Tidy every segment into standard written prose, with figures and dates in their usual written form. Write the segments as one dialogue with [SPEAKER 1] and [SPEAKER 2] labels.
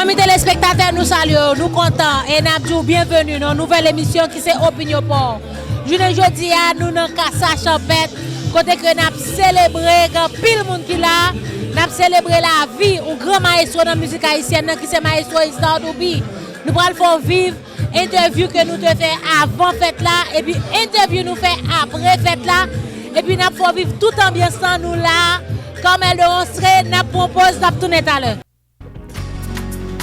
[SPEAKER 1] Amis téléspectateurs, nous saluons, nous contents et nous bienvenue dans une nouvelle émission qui c'est Opinion Port. Jeudi, nous dans Casa Champêtre, côté que nous célébré pile monde qui là, nous célébré la vie au grand maestro dans la musique haïtienne qui c'est maestro Histoire d'Oubi. Nous allons faire vivre interview que nous te fait avant fête là et puis interview nous fait après fête là et puis nous allons vivre toute ambiance nous là comme elle le serait nous propose d'abtourner à l'heure.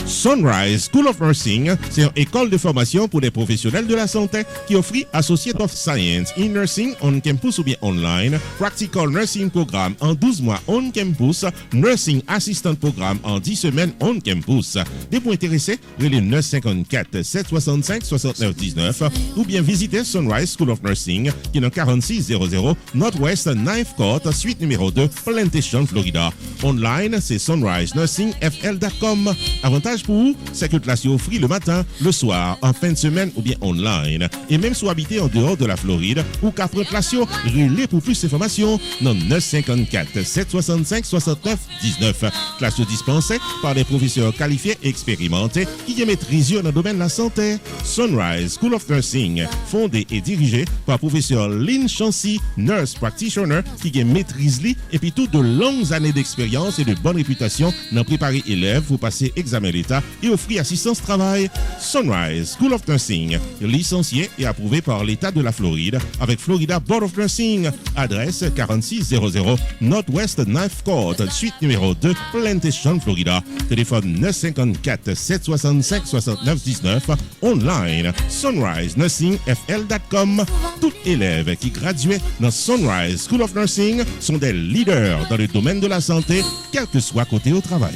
[SPEAKER 2] Sunrise School of Nursing, c'est une école de formation pour les professionnels de la santé qui offre Associate of Science in Nursing on campus ou bien online, Practical Nursing Programme en 12 mois on campus, Nursing Assistant Programme en 10 semaines on campus. Des points intéressés, relais 954 765 69 19 ou bien visitez Sunrise School of Nursing qui est dans 4600 Northwest 9th Court, suite numéro 2, Plantation, Florida. Online, c'est sunrisenursingfl.com. Avantage pour vous, c'est que classe offre le matin, le soir, en fin de semaine ou bien online. Et même si vous habitez en dehors de la Floride ou qu'après classe, relais pour plus d'informations dans 954 765 69 19. Classe dispensée par des professeurs qualifiés et expérimentés qui maîtrisent dans le domaine de la santé. Sunrise School of Nursing, fondé et dirigé par professeur Lynn Chancy, nurse practitioner qui maîtrise et puis toutes de longues années d'expérience et de bonne réputation dans préparer élèves pour passer examen d'État et offrir assistance travail. Sunrise School of Nursing, licencié et approuvé par l'État de la Floride avec Florida Board of Nursing. Adresse 4600 Northwest 9th Court, suite numéro 2, Plantation, Florida. Téléphone 954 765 69 19. Online, sunrisenursingfl.com. Tout élève qui graduait dans Sunrise School of Nursing sont des leaders dans le domaine de la santé, quel que soit côté au travail.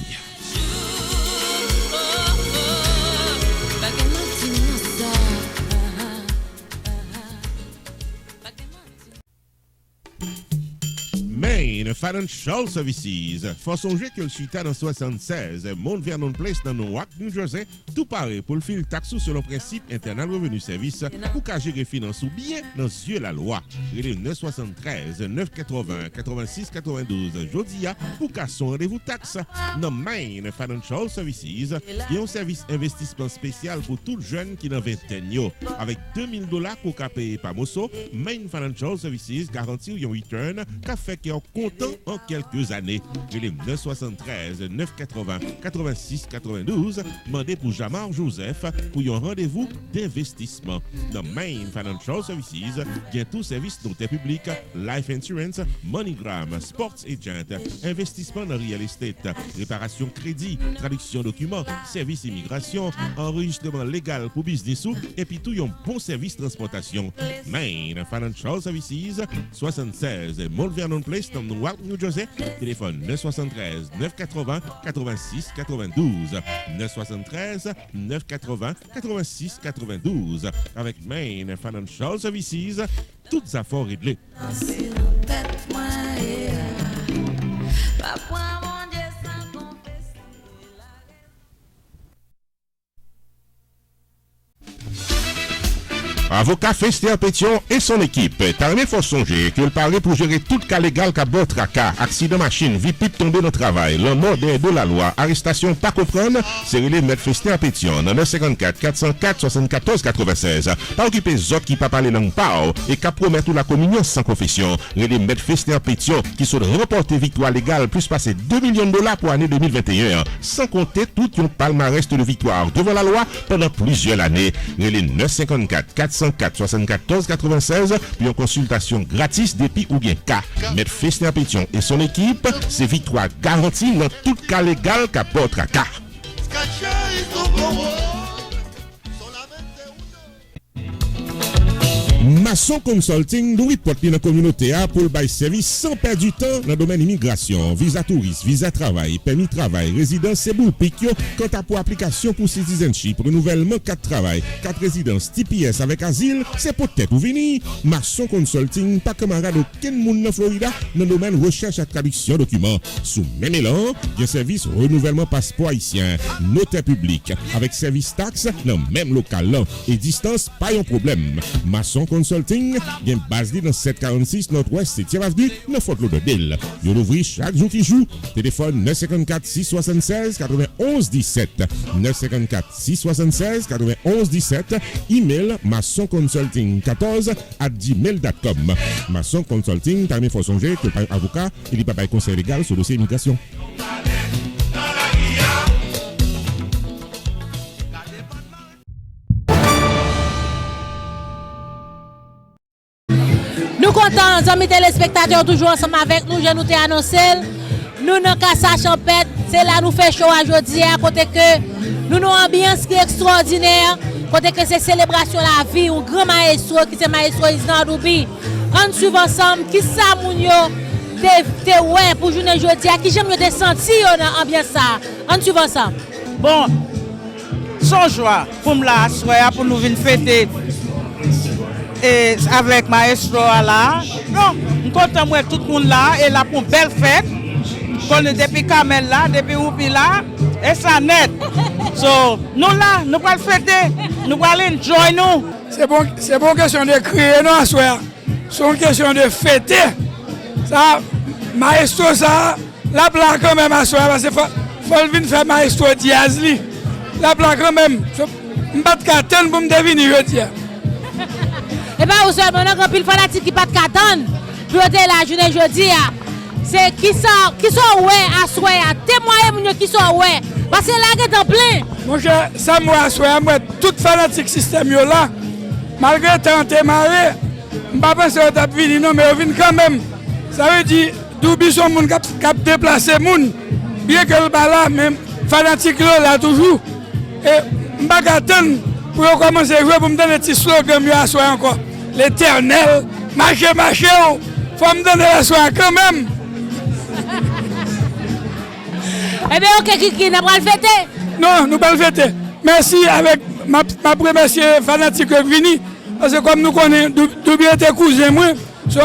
[SPEAKER 2] Main Financial Services. Faut songer que le suite dans 76, Mount Vernon Place dans Newark, New Jersey, tout pareil pour le fil taxe sur le principe internal revenu service pour qu'à gérer finance ou bien dans yeux la loi. Il est 973 980 86 92 Jodia pour qu'à son rendez-vous taxe. Dans Main Financial Services, il y a un service investissement spécial pour tout jeune qui n'a 20 ans. Avec $2000 pour qu'à payer par Mosso, Main Financial Services garantit un return qu'a fait qu'il est content en quelques années. Il est 973 980 86 92. Mandez pour Jamar Joseph pour un rendez-vous d'investissement. Dans Main Financial Services, il y a tout service d'intérêt public, life insurance, MoneyGram, sports agent, investissement dans real estate, réparation crédit, traduction documents, service immigration, enregistrement légal pour business et puis tout un bon service transportation. Main Financial Services, 76 Mount Vernon Place dans Newark, New Jersey. Téléphone 973 980 86 92. 973 980 86 92. Avec Main Financial Services, toutes affaires réglées. Avocat Fester Pétion et son équipe. Tarmé faut songer que le parler pour gérer tout cas légal qu'a bon tracas, accident machine, vie pipe tombé dans travail, le mort de la loi, arrestation pas comprendre, c'est relé mettre Fester Pétion dans 954 404 74 96. Pas occuper zot qui pas parler langue pao et qu'a promettre la communion sans confession. Relé mettre Fester Pétion qui sont remporté victoire légale plus passer $2 millions pour l'année 2021, sans compter tout un palmarès de victoire devant la loi pendant plusieurs années. Relé 954 404 74 96 puis en consultation gratis depuis ou bien cas. Maître Fester Pétion et son équipe, c'est victoire garantie dans tout cas légal qu'a votre cas. Masson Consulting nous reporte dans la communauté pour le bail service sans perdre du temps dans le domaine immigration, visa touriste, visa travail, permis de travail, résidence et boule piquio. Quant à pour application pour citizenship, renouvellement 4 travail, 4 résidences, TPS avec asile, c'est peut-être ou venir. Masson Consulting, pas camarade aucun monde en Florida dans le domaine recherche et traduction documents. Sous même élan, il y a service renouvellement passeport haïtien, notaire public, avec service taxe dans même local et distance, pas un problème. Masson Consulting Consulting, bien base dans 746 Nord-Ouest 7e Avenue, 9 Fort Lauderdale. Ils ouvrent chaque jour qui joue. Téléphone 954 676 91 17. 954 676 91 17. Email masonconsulting14@gmail.com. Mason Consulting, il faut songer que par avocat, il n'y a pas de conseil légal sur le dossier immigration.
[SPEAKER 1] Nous comptons, amis téléspectateurs, toujours ensemble avec nous. Je nous t'ai annoncé. Nous dans Casa Champêtre, c'est là nous faisons show aujourd'hui à côté que nous avons une ambiance qui est extraordinaire. Côté que c'est célébration la vie, un grand maestro qui c'est maestro Isnan Doubi. On suit ensemble qui ça mounio te ouais pour journée aujourd'hui qui j'aime de sentir dans ambiance ça. On suit ensemble.
[SPEAKER 3] Bon, son joie pour me la soirée pour nous venir fêter et avec maestro là. Non, nous content moi tout le monde là et là pour une belle fête. Qu'on est depuis Kamel là, depuis Oupi là et ça net. So, nous là, nous allons fêter, nous allons enjoy nous.
[SPEAKER 4] C'est bon question de crier non à soir. C'est une question de fêter. Ça, maestro ça, la plaque quand même à soir parce que faut venir faire maestro Diaz li. La plaque quand même, m'bat qu'attendre pour me devenir je dis.
[SPEAKER 1] Et bien, vous savez, maintenant, quand il fanatique qui pas de catane, pour être la journée jeudi, c'est qui sont ouais à soir, témoigner qui sont ouais. Parce que là, il est en plein.
[SPEAKER 4] Moi, ça, moi, à soir, moi, tout fanatique système là, malgré tant de marée, je ne pense pas que ça va venir, non, mais on vient quand même. Ça veut dire, Doubi son monde qui a déplacé monde, bien que le là, même fanatique là, toujours. Et je ne vais pas attendre pour commencer à jouer pour me donner des petits slogans à soir encore. L'éternel, marcher, il faut me donner la soirée quand même.
[SPEAKER 1] Eh bien, ok, Kiki, nous allons fêter.
[SPEAKER 4] Non, nous allons fêter. Merci avec ma remercier fanatique Vini. Parce que comme nous connaissons, Doubi était cousin, moi,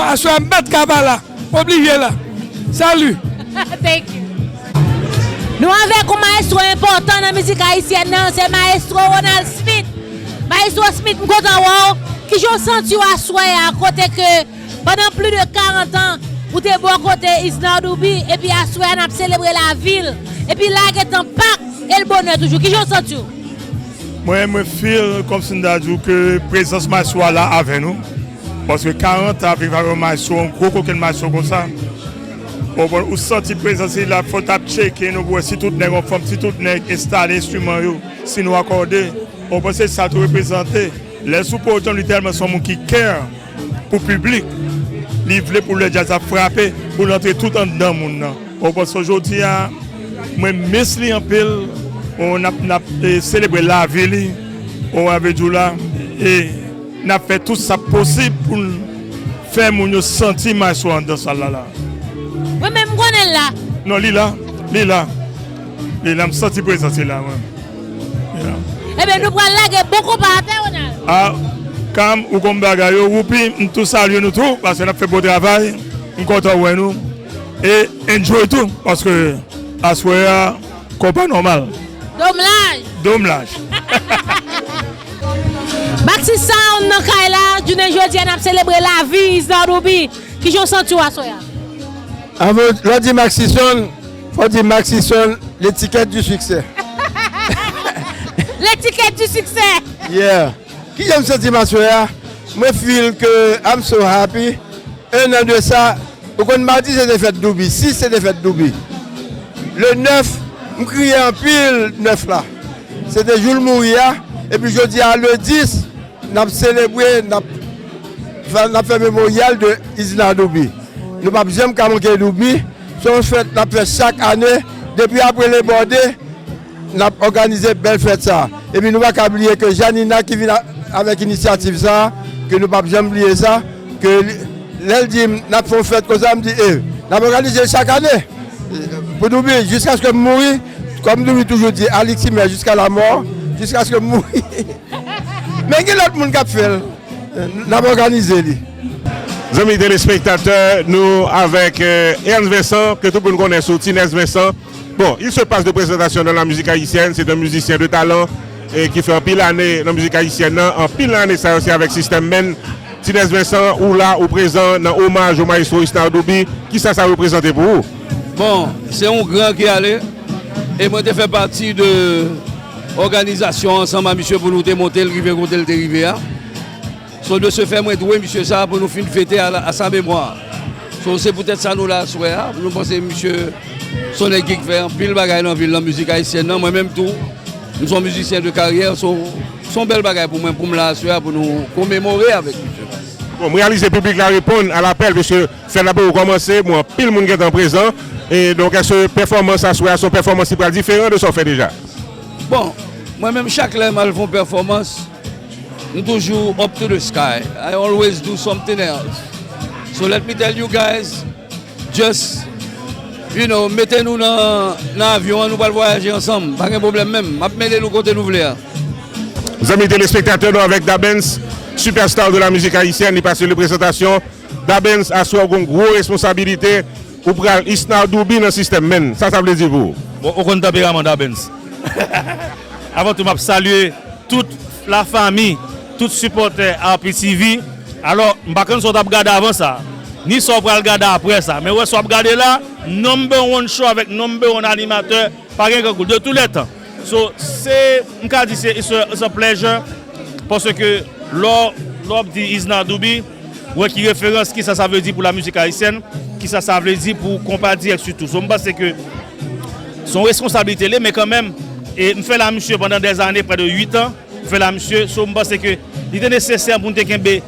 [SPEAKER 4] à soir battre Kabala. Obligé là. Salut.
[SPEAKER 1] Thank you. Nous avons un maestro important dans la musique haïtienne, c'est maestro Ronald Smith. Maestro Smith, nous content qui j'ai senti à soi à côté que pendant plus de 40 ans, vous êtes bon côté Isnan Doubi et puis à soi on a célébré la ville et puis là il est en Pâques et le bonheur toujours. Qui j'ai senti?
[SPEAKER 5] Moi je feel comme si nous avons que la présence maestro là avec nous. Parce que 40 ans avec un maestro, un gros coquin maestro comme ça. Vous sentez la présence là, il faut checker, nous voir si tout le monde si tout le monde installe l'instrument, si nous accordons. On pense que ça tout représenter. Les supporters littéralement sont gens qui care pour le public. Ils veulent pour le jazz à frapper, pour l'entrer tout en dedans. On pense qu'aujourd'hui, moi, merci en pile, on a célébré la ville, on avait dit là, et on a fait tout ça possible pour faire mon sentir ma soie dans ça là.
[SPEAKER 1] Oui, même on est là.
[SPEAKER 5] Non, Lila, me senti présent là.
[SPEAKER 1] Eh bien, nous prenons là beaucoup par terre.
[SPEAKER 5] Ah, comme ou comme bagaille, ou tout saluer nous tout parce qu'on a fait beau travail, on content ouais nous et enjoy tout parce que à soir c'est pas normal. Dommage.
[SPEAKER 1] Maxi Sound dans Kaila, du jeudi on a célébré la vie Isnan Doubi. Qui j'ai senti à soir?
[SPEAKER 6] Avant de dire Maxi Sound, faut dire Maxi Sound, l'étiquette du succès.
[SPEAKER 1] L'étiquette du succès.
[SPEAKER 6] Yeah. Qui j'aime sentir ma soeur? Moi, feel que I'm so happy. Un an de ça, au mardi, c'était fête Doubi. 6, c'était fête Doubi. Le 9, je criais en pile 9 là. C'était Jules Mouria. Et puis je dis à le 10, nous avons célébré, nous avons fait mémorial de Isnan Doubi. Nous n'avons jamais manqué Doubi. Son fête, nous avons fait chaque année. Depuis après les bordées, nous avons organisé une belle fête ça. Et puis nous ne pouvons pas oublier que Janina qui vient avec l'initiative ça, que nous ne pouvons jamais oublier ça, que elle dit, nous avons fait une fête comme ça, elle me dit, nous avons organisé chaque année. Pour nous, jusqu'à ce que je mourir, comme nous toujours dit, Alexis, mais jusqu'à la mort, jusqu'à ce que je mourir. Mais il y a d'autres gens qui ont fait, nous avons organisé.
[SPEAKER 2] Amis téléspectateurs, nous avec Ernst Vincent, que tout le monde connaît sous Tinez Vincent. Bon, il se passe de présentation dans la musique haïtienne, c'est un musicien de talent et qui fait un pile d'années dans la musique haïtienne, en pile d'années ça aussi avec System Men, Tines Vincent, ou là, au présent, dans hommage au maestro Isnard Doubi, qui ça représente pour vous?
[SPEAKER 7] Bon, c'est un grand qui est allé. Et moi, j'ai fait partie de l'organisation ensemble à monsieur pour nous démonter le rivière contre le rivière. So, de ce fait, moi, doué monsieur ça pour nous faire fêter à sa mémoire. So, c'est peut-être ça nous l'a souhaité. Nous pensons monsieur son équipe fait un pile bagaille dans la ville, la musique haïtienne. Moi-même tout, nous sommes musiciens de carrière. Son belle bagaille pour moi, pour me la souhaiter, pour nous commémorer avec monsieur.
[SPEAKER 2] Bon, réaliser public la répondre à l'appel, parce que faire la pour commencer, moi, pile monde qui est en présent. Et donc, est-ce que performance à souhaiter, son performance est différente de ce qu'on fait déjà?
[SPEAKER 7] Bon, moi-même, chaque lèvre mal font performance. I'm toujours up to the sky. I always do something else. So let me tell you guys, just, mettez-nous dans l'avion, nous allons voyager ensemble. Pas de problème même. Je vais nous côté nous voulons.
[SPEAKER 2] Vous amis téléspectateurs, nous avec Dabens, superstar de la musique haïtienne, il passe la présentation. Dabens a une grosse responsabilité pour prendre Isnard Doubi dans le système men. Ça veut dire vous?
[SPEAKER 8] Bon, on compte vraiment Dabens. Avant tout, je salue toute la famille. Tout supporter à PTV. Alors, je ne sais pas si on regarder avant ça, ni si on va regarder après ça. Mais si on regarde là, number one show avec number one animateur, par exemple, de tous les temps. So, c'est un pleasure parce que lors de Isnard Doubi, qui référence qui ça veut dire pour la musique haïtienne, qui ça veut dire pour compatir surtout. So, je pense que son responsabilité là, mais quand même, et je fais la monsieur pendant des années, près de 8 ans. Fait la monsieur, so je pense que il est nécessaire pour nous que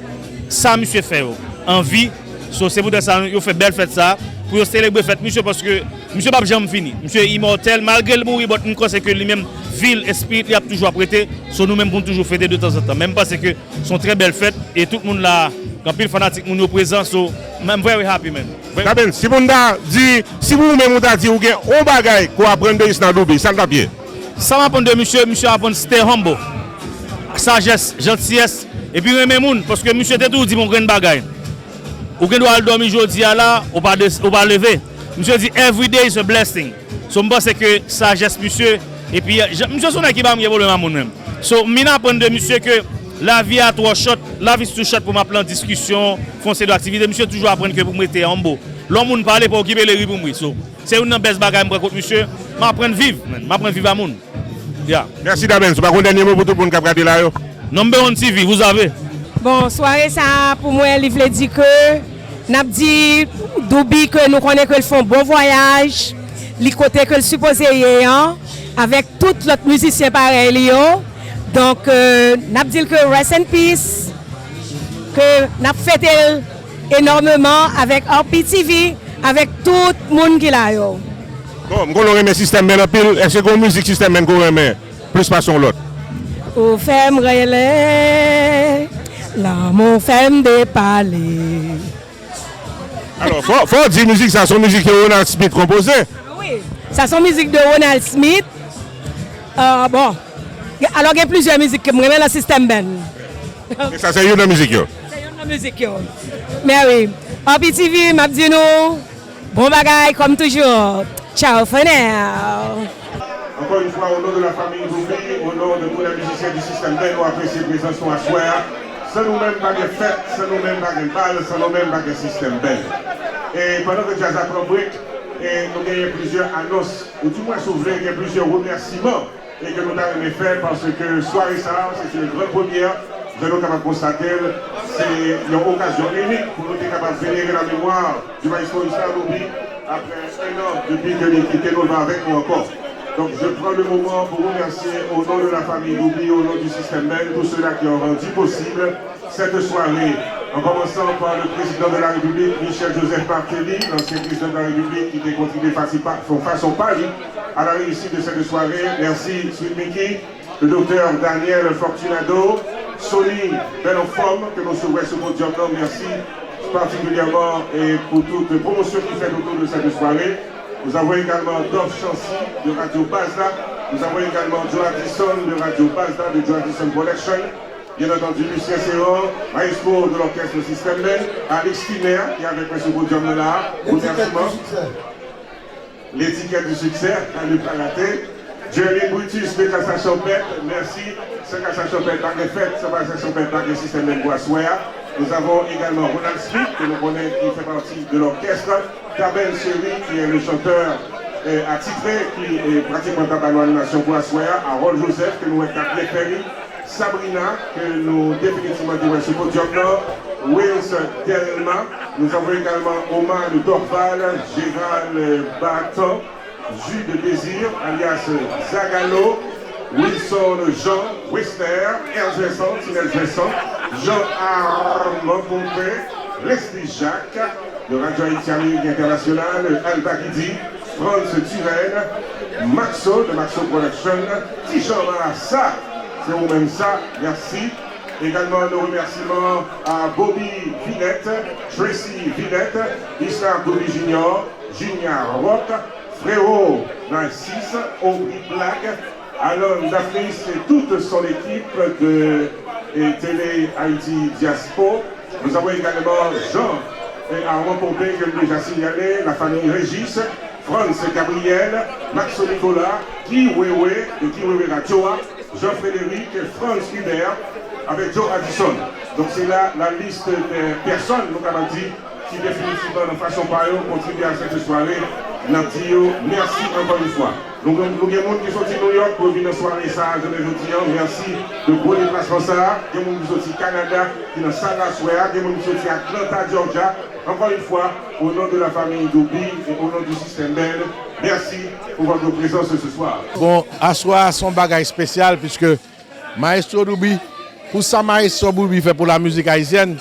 [SPEAKER 8] ça monsieur fait en vie. So c'est pour ça il fait belle fête ça pour célébrer fête monsieur parce que monsieur pas jamais fini. Monsieur est immortel malgré le mourir, mais nous c'est que lui-même ville esprit il a toujours prêté. So nous même pour toujours fêter de temps en temps. Même parce que sont très belles fêtes et tout le monde là quand pile fanatique nous présent so I'm very happy man.
[SPEAKER 2] Dabens, si vous dit si vous même on dit ou gen on bagaille qu'on apprendre de Isnard Doubi, ça le bien.
[SPEAKER 8] Ça m'apprend de monsieur apprend stay humble. Sagesse, gentillesse, et puis remet moun, parce que monsieur était tout dit mon grain de bagaille. Ou qu'on doit dormir aujourd'hui là, ou pas lever. Monsieur dit every day is a blessing. So je pense que sagesse monsieur, et puis monsieur son équipe a mis problème à moun même. So m'apprend apprendre de monsieur que la vie a trois shots, la vie c'est tout shot pour ma plan de discussion, foncer de l'activité. Monsieur toujours apprendre que pour mettre en beau. L'homme moun parler pour occuper les riz pour moi. So c'est une belle bagaille pour monsieur, m'apprendre vivre, m'apprendre vivre à moun. Yeah.
[SPEAKER 2] Merci Dabens. Vous avez un dernier mot pour tout le monde qui a regardé là?
[SPEAKER 8] Number One TV, vous avez?
[SPEAKER 9] Bon, soirée ça, pour moi, il veut dire que nous avons dit Doubi que nous connaissons qu'ils font bon voyage, les côtés que le supposé avec tous les autres musiciens pareils. Donc, nous avons dit que rest in peace, que nous avons fêté énormément avec RPTV, avec tout le monde qui l'a.
[SPEAKER 2] Bon, je remercie le système men en pile. Est-ce que la musique système men qu'on remet plus passion l'autre?
[SPEAKER 9] Ou femme relais, l'amour femme de parler.
[SPEAKER 2] Alors, faut dire musique, ça son musique que Ronald Smith composé.
[SPEAKER 9] Oui, ça son musique de Ronald Smith. Bon, alors il y a plusieurs musiques que je remets dans le système ben.
[SPEAKER 2] Et ça c'est une musique yo.
[SPEAKER 9] C'est une musique yo. Mais oui, RPTV m'a dit nous, bon bagaille comme toujours. Ciao for now.
[SPEAKER 2] Encore une fois, au nom de la famille Doubi, au nom de tous les musiciens du système Ben, nous apprécions la présence à soir. Sans nous-mêmes, pas de fête, sans nous-mêmes, pas de balle, sans nous-mêmes, pas de système Ben. Et pendant que Jazz a pris nous avons plusieurs annonces, ou du moins s'ouvrir, il y a plusieurs remerciements et que nous avons fait parce que soirée ça, c'est une grande première. Nous allons capables de constater, c'est une occasion unique pour nous être capables de vénérer la mémoire du maestro Isnard Doubi après un an depuis que nous quittons nous avec nous encore. Donc je prends le moment pour remercier au nom de la famille Doubi, au nom du système Ben, tous ceux-là qui ont rendu possible cette soirée. En commençant par le président de la République, Michel-Joseph Martelly, l'ancien président de la République qui a contribué façon pari à la réussite de cette soirée. Merci Sweet Mickey, le docteur Daniel Fortunado, Sony Bellenforme, que nous souhaitons sur votre job. Merci particulièrement et pour toute promotion qui fait autour de cette soirée. Nous avons également Dov Chancy de Radio Bazda. Nous avons également Joe Addison de Radio Bazda, de Joe Addison Collection. Bien entendu, Lucien Serron, maestro de l'orchestre Système Ben, Alex Kiner, qui est avec moi sur le podium là. L'étiquette du succès, à ne pas rater. Jeremy Brutus de Cassa Champette, merci. Ce Cassa Champette, pas de fête, ce Cassa Champette, pas de Système Ben Boissoir.
[SPEAKER 10] Nous avons également Ronald Smith, que nous connaissons, qui fait partie de l'orchestre. Taben Seri, qui est le chanteur attitré, qui est pratiquement en animation pour Assoya. Harold Joseph, que nous avons appelé Ferry. Sabrina, que nous définitivement devons ce podium là. Wills Delma. Nous avons également Omar de Dorval, Gérald Baton, Jus de Désir, alias Zagalo. Wilson Jean Wester, Ernst Vincent, Tinel Vincent, Jean-Armand Pompé, Leslie Jacques, de Radio Haïti Amérique Internationale, Alba Guidi, Franz Turenne, Maxo de Maxo Production, Tijan Marassa, c'est vous-même ça, merci. Également nos remerciements à Bobby Villette, Tracy Villette, Islam Bobby Junior, Junior Rock, Frérot Narcisse, Aubry Black, Alain Daphnis et toute son équipe de Télé Haïti Diaspo. Nous avons également Jean et Armand Pompé, que j'ai déjà signalé, la famille Régis, Franz Gabriel, Max Nicolas, Guy Wewe et Guy Wewe Radioa, Jean-Frédéric, Franz Hubert, avec Joe Addison. Donc c'est là la liste des personnes, nous avons dit, qui définitivement de façon par eux contribuent à cette soirée. Merci encore une fois. Nous avons des gens qui sont à New York pour venir soirée ça, je les dis merci de beau déplacement ça. Des gens qui sont au Canada, qui sont dans Saraswea, des gens qui sont à Atlanta, Georgia. Encore une fois, au nom de la famille Doubi et au nom du système Bell, merci pour votre présence ce soir.
[SPEAKER 11] Bon, Assoya son bagage spécial puisque Maestro Doubi, pour ça Maestro Doubi fait pour la musique haïtienne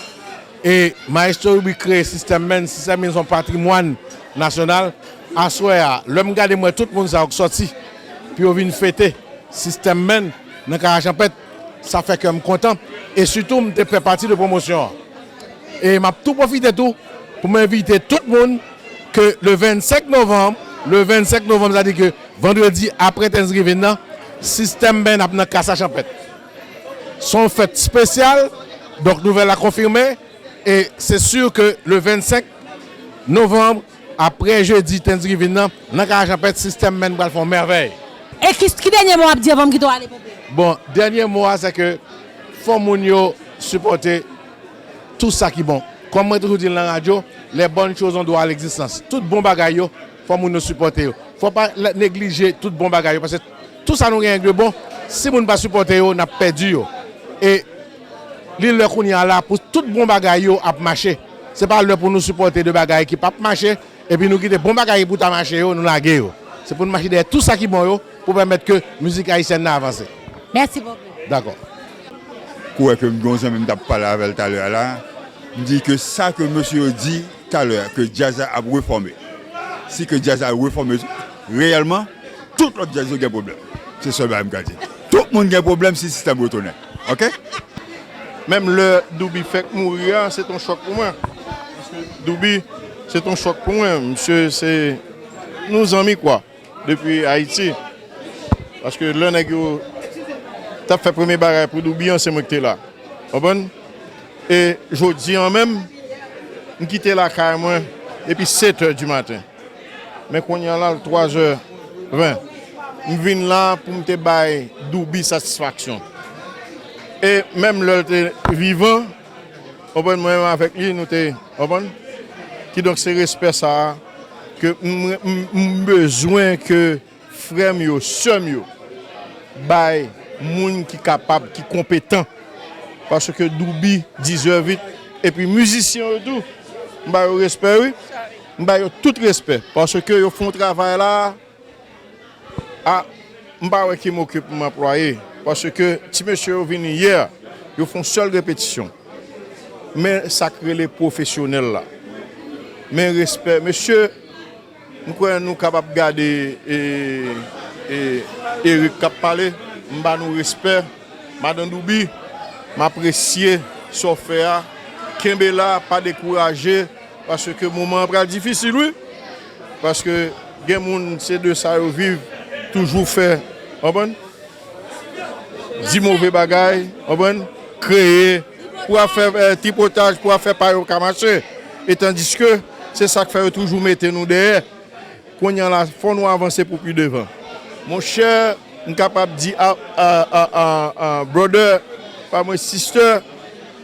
[SPEAKER 11] et Maestro Doubi crée Système Men, Système Men son patrimoine national. Assoya, l'homme garde moi tout le monde ça sorti puis on vient fêter Système Men dans Carachampette, ça fait que je suis content et surtout je fais partie de promotion et m'a tout profité tout pour m'inviter tout le monde que le 25 novembre, ça dit que vendredi après Thanksgiving, Système Men a dans Carachampette. Son fête spéciale, donc nouvelle à confirmer et c'est sûr que le 25 novembre après jeudi Thanksgiving, dans Carachampette, Système Men va faire merveille.
[SPEAKER 1] Et qui dernier mot à dire avant que tu ailles?
[SPEAKER 11] Bon, dernier mot c'est que faut moun supporter tout ça qui est bon. Comme moi toujours dis dans la radio, les bonnes choses on doit à l'existence. Tout bon bagaille faut moun supporter. Faut pas négliger tout bon bagaille parce que tout ça nous rien de bon. Si moun pas supporter on a perdu. Et l'île le kounya là pour tout bon bagaille a marcher. C'est pas l'heure pour nous supporter de bagaille qui pas marcher et puis nous quitter bon bagaille pour ta marcher nous laguer. C'est pour nous marcher derrière tout ça qui est bon pour permettre que la musique haïtienne avance.
[SPEAKER 1] Merci beaucoup.
[SPEAKER 11] D'accord.
[SPEAKER 12] Quoi que je même parlé avec tout à l'heure là, me dit que ça que monsieur dit tout à l'heure que jazz a réformé. Si que jazz a réformé réellement, tout le jazz a un problème. C'est ça que je me dis. Tout le monde a un problème si le système retourne. OK?
[SPEAKER 13] Même le Doubi fait mourir, c'est un choc pour moi. Doubi, c'est un choc pour moi. Monsieur, c'est nos amis quoi, depuis Haïti. Parce que l'un est tu as fait premier barrage pour Doubi, c'est moi qui étais là. Et je dis en même, je quitte la carrément depuis 7h du matin. Mais quand il y a là 3h20, je viens là pour me bailler Doubi satisfaction. Et même le vivant, moi avec lui, nous sommes qui donc c'est respect ça, que besoin que frère mio, sœur mio, bail moun qui capable, qui compétent, parce que Doubi 10h vite et puis musicien tout, bail respect oui, bail tout respect parce que ils font travail là, ah, m'ba qui m'occupe m'employer. Parce que si monsieur est venu hier, ils font seule répétition. Mais ça crée les professionnels là. Mais respect, monsieur, nous sommes capables de garder Eric qui a parlé, nous respect, Madame Doubi, m'apprécier, Sofia, Kembela, pas décourager, parce que le moment est difficile, oui. Parce que les gens, c'est de ça, ils vivent, toujours faire. Di mauvais bagaille, créer, pour faire tripotage, pour faire par au marcher. Et tandis que c'est ça qui fait toujours mettre nous derrière. Quand il y a la faut nous avancer pour plus devant. Mon cher, je suis capable de dire brother, pas mon sister,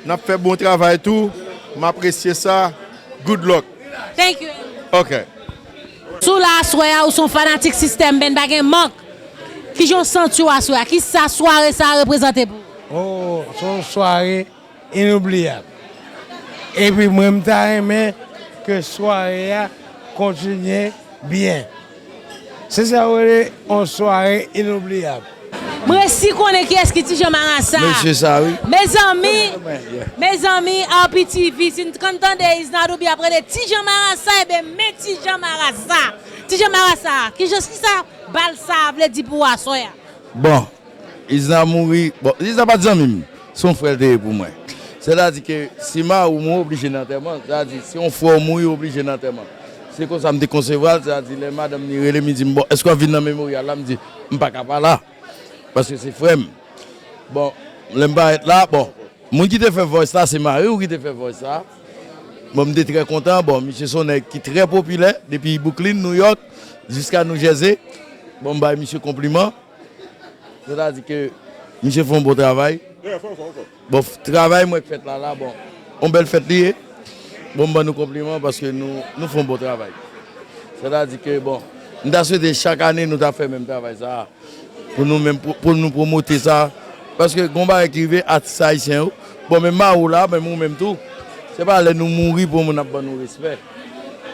[SPEAKER 13] n'a fait bon travail tout. M'apprécier ça. Good luck.
[SPEAKER 1] Thank you.
[SPEAKER 13] OK.
[SPEAKER 1] Sous la soirée ou son fanatique système ben bagay manque. Qui j'en senti à soirée, qui sa soirée ça représente pour?
[SPEAKER 14] Oh, son soirée inoubliable. Et puis moi m'ta aimé que soirée continue bien. C'est ça une soirée inoubliable.
[SPEAKER 1] Moi si connais qui est-ce qui ti Jean Marassa.
[SPEAKER 15] Monsieur ça oui.
[SPEAKER 1] Mes amis RPTV, si nous entendez Isna Doubi après de ti Jean Marassa et ben Ti Jean Marassa. Ti Jean Marassa, qui ça bal ça veut dire pour soya.
[SPEAKER 15] Bon, Isna mouri, bon, Isna pas d'ami, son frère pour moi. C'est-à-dire que si ma ou moi obligé d'enterrement, c'est-à-dire si on frère mourir obligé d'enterrement. C'est comme ça me déconcevoir, c'est-à-dire les madame me dit bon, est-ce qu'on vient dans mémorial là me dit pas capable là parce que c'est frère. Bon, l'aime pas être là, bon. Mon qui te fait voice là, c'est Marie ou qui te fait voice ça. Bon, je suis très content, bon, monsieur Sonnet qui est très populaire depuis Brooklyn, New York jusqu'à New Jersey. Bon, bah monsieur compliment. C'est-à-dire que monsieur fait un beau travail. Bon, travail moi fait là, bon, on belle fête liée. Bon, bah nous compliments parce que nous faisons un beau travail. C'est-à-dire que bon, nous avons souhaité chaque année nous avons fait le même travail ça pour nous promouvoir ça parce que on va écrire artistes haïtiens. Bon, même Marou là, même nous même tout. C'est pas aller nous mourir pour nous avoir nous respect.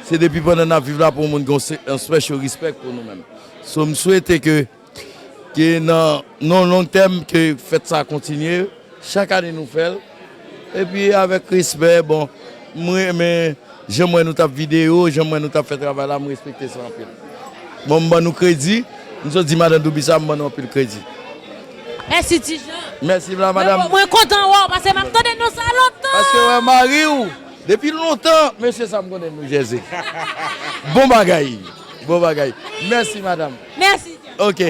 [SPEAKER 15] C'est depuis pendant nous vivre là pour nous un special respect pour nous-mêmes. So me souhaite que dans long terme que faites ça continuer, chaque année nous fait et puis avec respect bon moi j'aimerais nous taper vidéo, j'aimerais nous taper travail là, me respecter ça en pile. Bon nous crédit, nous dit madame Doubissa nous un pile crédit.
[SPEAKER 1] Merci Tijan.
[SPEAKER 15] Merci madame.
[SPEAKER 1] Moi content parce que m'attendais nous ça longtemps.
[SPEAKER 15] Parce que ouais, Marie ou depuis longtemps monsieur ça me connaît nous Jersey. Bon bagaille. Bon bagaille. Merci madame.
[SPEAKER 1] Merci.
[SPEAKER 15] OK.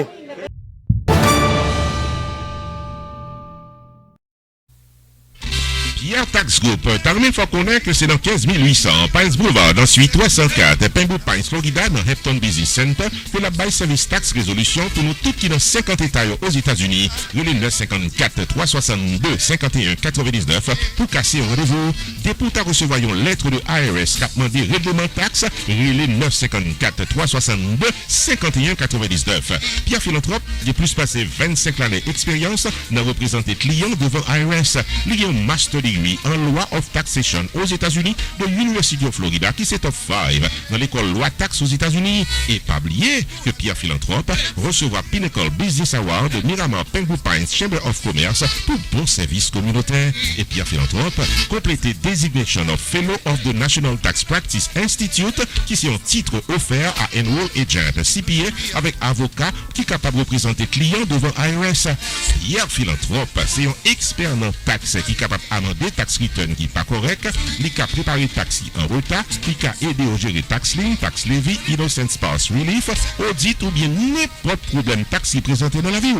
[SPEAKER 2] Pierre Tax Group, Tarmin faut connaître que c'est dans 15 800 Pines Boulevard, dans suite 304, Pembroke Pines, Florida, dans Hampton Business Center, que la bail service tax résolution pour nous tous qui dans 50 États aux États-Unis, le 954 362 51 99 pour casser un rendez-vous. Dès pour ta recevoir une lettre de IRS qui a demandé règlement taxe, le 954 362 51 99. Pierre Philanthrope, il a plus passé 25 années d'expérience dans représenter clients devant IRS. Il y a un master degree en loi of taxation aux États-Unis de l'University of Florida qui c'est top 5 dans l'école loi taxe aux États-Unis. Et pas oublier que Pierre Philanthrope recevra Pinnacle Business Award de Miramar Pembroke Pines Chamber of Commerce pour bon service communautaire. Et Pierre Philanthrope complété Designation of Fellow of the National Tax Practice Institute qui c'est un titre offert à Enroll Agent CPA avec avocat qui est capable de représenter clients devant IRS. Pierre Philanthrope c'est un expert en taxe qui est capable d'amender tax return qui n'est pas correct, il a préparé taxi en retard, il a aidé au gérer tax lien, tax levy, innocent spouse relief, audit ou bien n'importe problème taxe qui présenté dans la vie.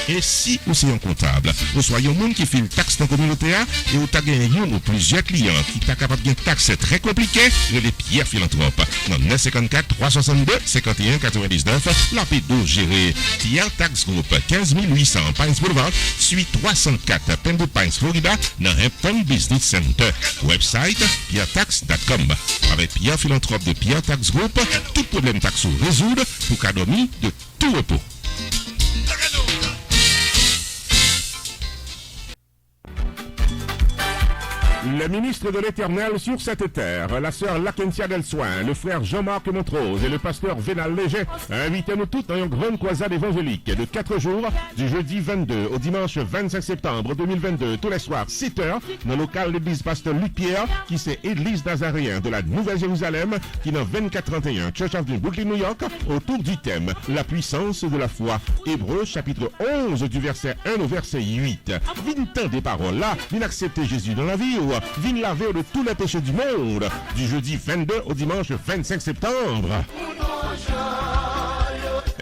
[SPEAKER 2] Et si vous êtes un comptable, vous soyez un monde qui fait le taxe dans la communauté et vous avez gagné un ou plusieurs clients qui sont capables de faire taxe très compliqué, les Pierre Philanthrope. Dans 954 362 51 99, la P12 gérée Pierre Tax Group 15 800 Pines Boulevard, suite 304 Pembroke Pines, Florida, dans Hampton Business Center. Website pierretax.com. Avec Pierre Philanthrope de Pierre Tax Group, tout problème taxe résoudre pour cadeau de tout repos. Le ministre de l'Éternel sur cette terre, la sœur Lakentia Delsoin, le frère Jean-Marc Montrose et le pasteur Vénal Léger invitez-nous tous dans une grande croisade évangélique de 4 jours, du jeudi 22 au dimanche 25 septembre 2022, tous les soirs 7h, dans le local d'église pasteur Luc Pierre, qui c'est église nazaréen de la Nouvelle-Jérusalem, qui est dans 2431 Church Avenue, Brooklyn, New York, autour du thème La puissance de la foi. Hébreux chapitre 11 du verset 1 au verset 8. Vine tant des paroles là, vine accepter Jésus dans la vie ou vine laver de tous les péchés du monde, du jeudi 22 au dimanche 25 septembre.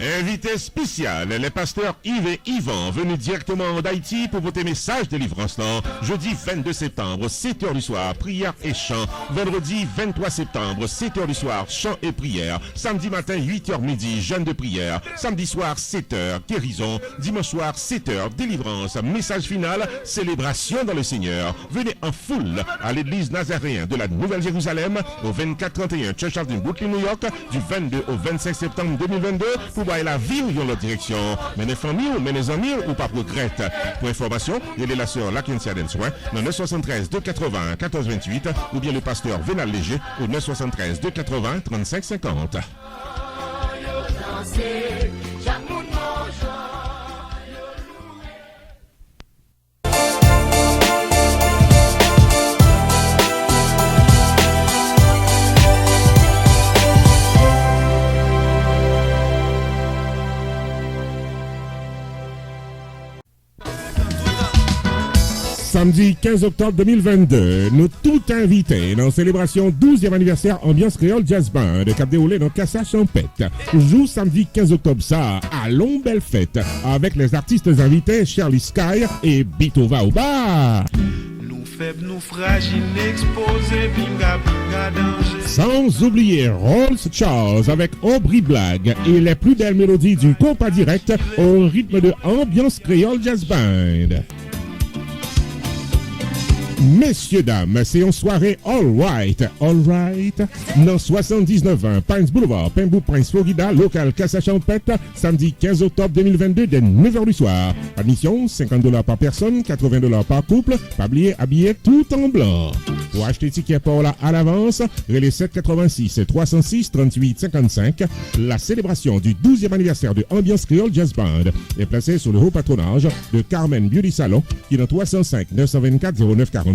[SPEAKER 2] Invité spécial, les pasteurs Yves et Yvan venus directement d'Haïti pour voter message de délivrance. Jeudi 22 septembre, 7h du soir, prière et chant. Vendredi 23 septembre, 7h du soir, chant et prière. Samedi matin, 8h midi, jeûne de prière. Samedi soir, 7h, guérison. Dimanche soir, 7h, délivrance. Message final, célébration dans le Seigneur. Venez en foule à l'église Nazaréen de la Nouvelle-Jérusalem au 2431 Church of Brooklyn, New York, du 22 au 25 septembre 2022 pour voir la vie dans l'autre direction. Mais les familles ou les amis ou pas regrette. Pour information, il y a la sœur Lakencia Densouin dans 973 280 1428 ou bien le pasteur Vénal Léger au 973 280 35 50. Samedi 15 octobre 2022, nous tout invités dans la célébration 12e anniversaire Ambiance Créole Jazz Band qui a déroulé dans Cassa Champette. Jour samedi 15 octobre ça, allons belle fête avec les artistes invités Shirley Sky et Bitova Oba.
[SPEAKER 16] Nous faibles, nous fragiles, exposés, binga, binga, danger.
[SPEAKER 2] Sans oublier Rolls Charles avec Aubry Blague et les plus belles mélodies d'une compas directe au rythme de Ambiance Créole Jazz Band. Messieurs, dames, c'est une soirée all right, dans 79-20 Pines Boulevard, Pembou Prince Florida, local Cassa Champette, samedi 15 octobre 2022 dès 9h du soir. Admission, $50 par personne, $80 par couple, pas oublier habillé tout en blanc. Pour acheter ticket pour là à l'avance, relais 786 306 38 55. La célébration du 12e anniversaire de Ambiance Créole Jazz Band est placée sous le haut patronage de Carmen Beauty Salon, qui est dans 305 924 09 48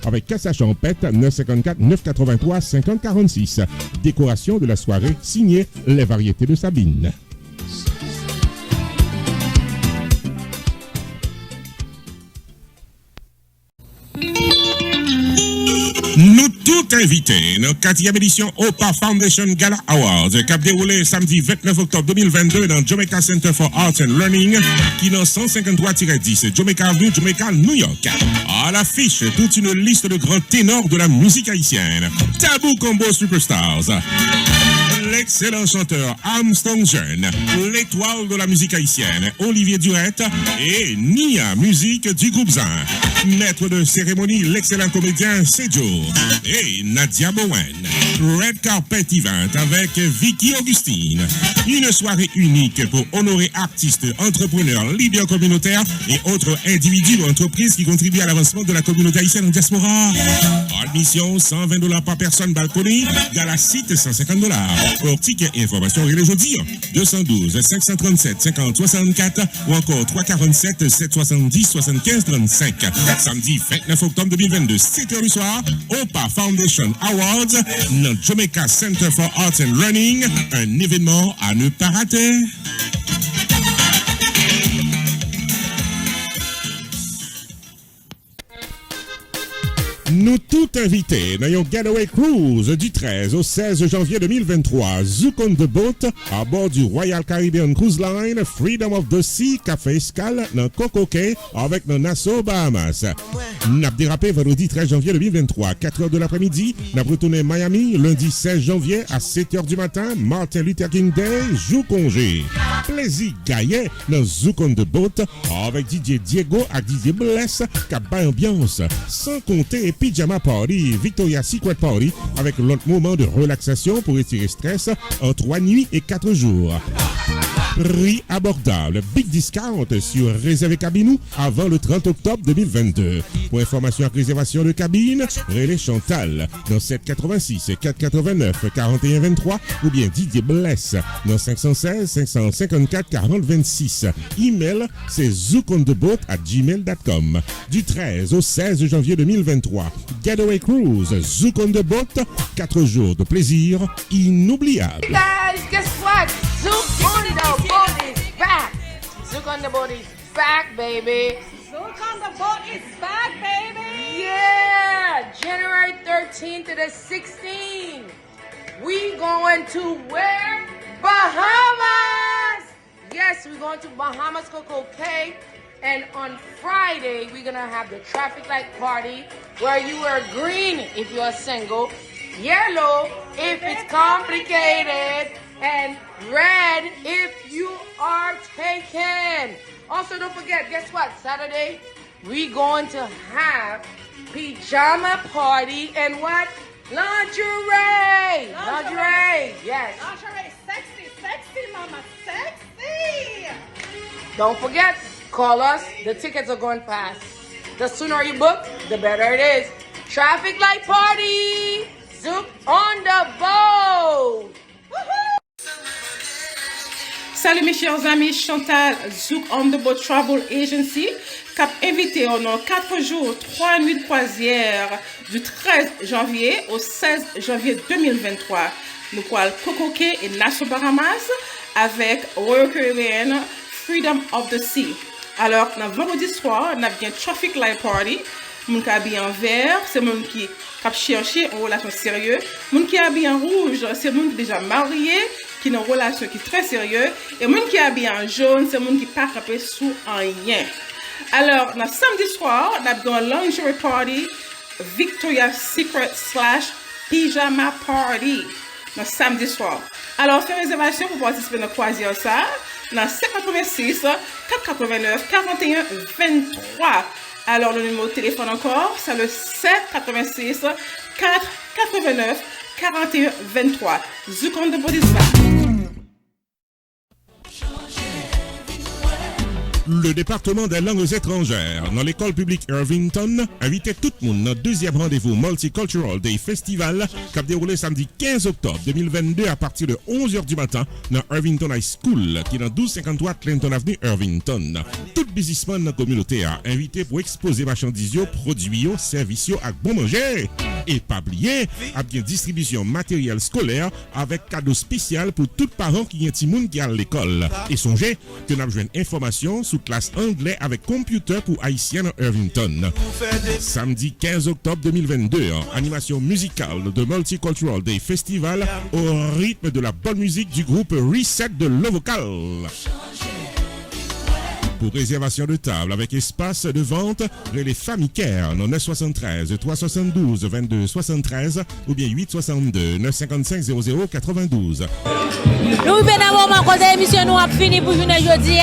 [SPEAKER 2] avec Cassa Champette 954 983 50 46. Décoration de la soirée signée Les Variétés de Sabine. Nous tout invités dans la 4e édition OPA Foundation Gala Awards qui a déroulé samedi 29 octobre 2022 dans Jamaica Center for Arts and Learning qui est dans 153-10 Jamaica Avenue, Jamaica, New York. À l'affiche, toute une liste de grands ténors de la musique haïtienne. Tabou Combo Superstars. L'excellent chanteur Armstrong Jeune, l'étoile de la musique haïtienne Olivier Durette et Nia Musique du groupe Zin. Maître de cérémonie, l'excellent comédien Sejo et Nadia Bowen. Red Carpet Event avec Vicky Augustine. Une soirée unique pour honorer artistes, entrepreneurs, leaders communautaires et autres individus ou entreprises qui contribuent à l'avancement de la communauté haïtienne en diaspora. Admission $120 par personne balconnée, Gala site $150. Pour tickets et informations, il est aujourd'hui 212 537 50 64 ou encore 347 770 75 35. Samedi 29 octobre 2022, 7h du soir, OPA Foundation Awards, dans Jamaica Center for Arts and Learning, un événement à ne pas rater. Nous tout invités dans une Getaway Cruise du 13 au 16 janvier 2023. Zouk on the Boat à bord du Royal Caribbean Cruise Line Freedom of the Sea Café Escale dans Coco Cay avec nos Nassau Bahamas. N'a dérapé vendredi 13 janvier 2023, 4h de l'après-midi. N'a retourné Miami lundi 16 janvier à 7h du matin. Martin Luther King Day, jour congé. Plaisir gaillet dans Zouk on the Boat avec Didier Diego et Didier Bless qui bat ambiance. Sans compter Pyjama Party, Victoria Secret Party avec l'autre moment de relaxation pour retirer stress en 3 nuits et 4 jours. Prix abordable, big discount sur réserver cabine avant le 30 octobre 2022. Pour information et réservation de cabine, relais Chantal dans 786 489 41 23 ou bien Didier Bless dans 516 554 40 26. Email c'est zoukondeboat@gmail.com. Du 13 au 16 janvier 2023. Getaway Cruise, Zouk on the Boat, 4 jours de plaisir inoubliables.
[SPEAKER 17] Hey guys, guess what? Zouk on the Boat is back. Zouk on the Boat is back, baby. Zouk on the Boat is back, baby. Yeah, January 13th to the 16th. We going to where? Bahamas. Yes, we're going to Bahamas Coco Cay. And on Friday, we're going to have the traffic light party where you wear green if you're single, yellow if it's complicated, and red if you are taken. Also, don't forget, guess what? Saturday, we're going to have pajama party and what? Lingerie. Lingerie. Yes.
[SPEAKER 18] Lingerie, sexy, mama, sexy.
[SPEAKER 17] Don't forget, call us. The tickets are going fast. The sooner you book, the better it is. Traffic light party. Zouk on the boat.
[SPEAKER 18] Salut mes chers amis, Chantal, Zouk on the Boat Travel Agency, cap invité en 4 jours, 3 nuits de croisière du 13 janvier au 16 janvier 2023. Nous parlons Coco Cay et Nassau Bahamas avec Royal Caribbean Freedom of the Sea. Alors, vendredi soir, on a bien Traffic Light Party. Moun qui habille en vert, c'est moun qui cap chercher une relation sérieuse. Moun qui habille en rouge, c'est moun qui déjà marié, qui a une relation qui est très sérieuse. Et moun qui habille en jaune, c'est moun qui pas capé sous rien. Alors, dans samedi soir, on a bien lingerie party, Victoria's Secret / pyjama party. Dans samedi soir. Alors, faites réservation pour participer dans le croisière ça. Dans 786 489 41 23. Alors, le numéro de téléphone encore, c'est le 786 489 41 23. Zouk on the Boat is back.
[SPEAKER 2] Le département des langues étrangères dans l'école publique Irvington invitait tout le monde dans le deuxième rendez-vous Multicultural Day Festival qui a déroulé samedi 15 octobre 2022 à partir de 11h du matin dans Irvington High School qui est dans 1253 Clinton Avenue Irvington. Tout businessman dans la communauté a invité pour exposer marchandises, produits, services et bon manger. Et pas oublier, a bien distribution matériel scolaire avec cadeau spécial pour tous parents qui ont un petit monde qui à l'école. Et songez que nous avons une information sous classe anglais avec computer pour haïtiens à Irvington. Samedi 15 octobre 2022, animation musicale de Multicultural Day Festival au rythme de la bonne musique du groupe Reset de Lovocal. Pour réservation de table avec espace de vente, les familles Care, 973 372 22 73 ou bien 862 955 00 92.
[SPEAKER 1] Nous venons d'avoir côté émission nous a fini pour journée jeudi.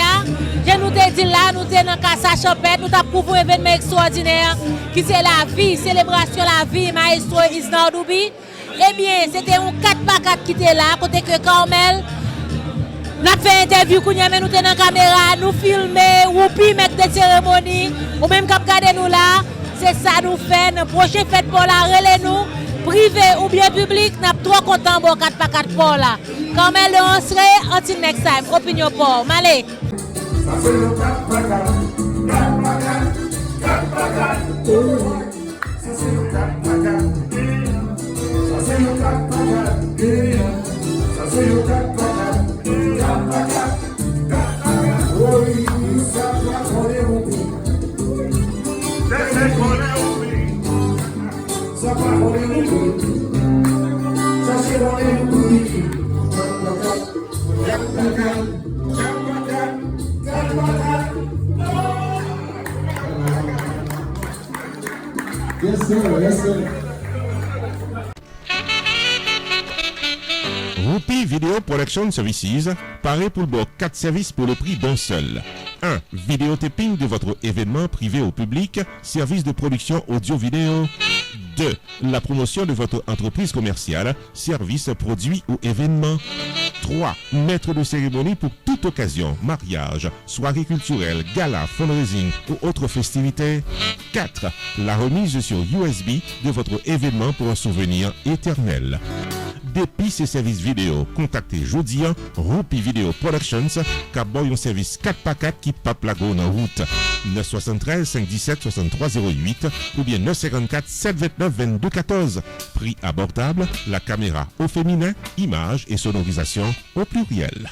[SPEAKER 1] Je nous te dit là, nous sommes dans Casa Champêtre, nous avons pour un événement extraordinaire qui c'est la vie, célébration la vie, Maestro Isna Doubi. Eh bien, c'était un 4x4 qui était là, côté que Carmel. Nous avons fait interview, nous sommes dans la caméra, nous filmer, ou puis mettre des cérémonies, ou même quand regarder nous là, c'est ça nous fait, notre prochaine fête pour la relais nous, privé ou bien public, nous sommes trop contents pour 4x4 pour là. Quand même, on serait until next time, opinion pour Malé.
[SPEAKER 19] Yes, sir. Yes, sir.
[SPEAKER 2] Roupi Video Production Services paraît pour le bord 4 services pour le prix d'un seul. 1. Vidéotaping de votre événement privé au public, service de production audio-vidéo. 2. La promotion de votre entreprise commerciale, service, produit ou événement. 3. Maître de cérémonie pour toute occasion, mariage, soirée culturelle, gala, fundraising ou autres festivités. 4. La remise sur USB de votre événement pour un souvenir éternel. Depuis ces services vidéo, contactez Jodian Roupi Video Productions, qui a un service 4x4 qui pape la go en route. 973 517 6308 ou bien 954 729 22 14. Prix abordable, la caméra au féminin, images et sonorisation au pluriel.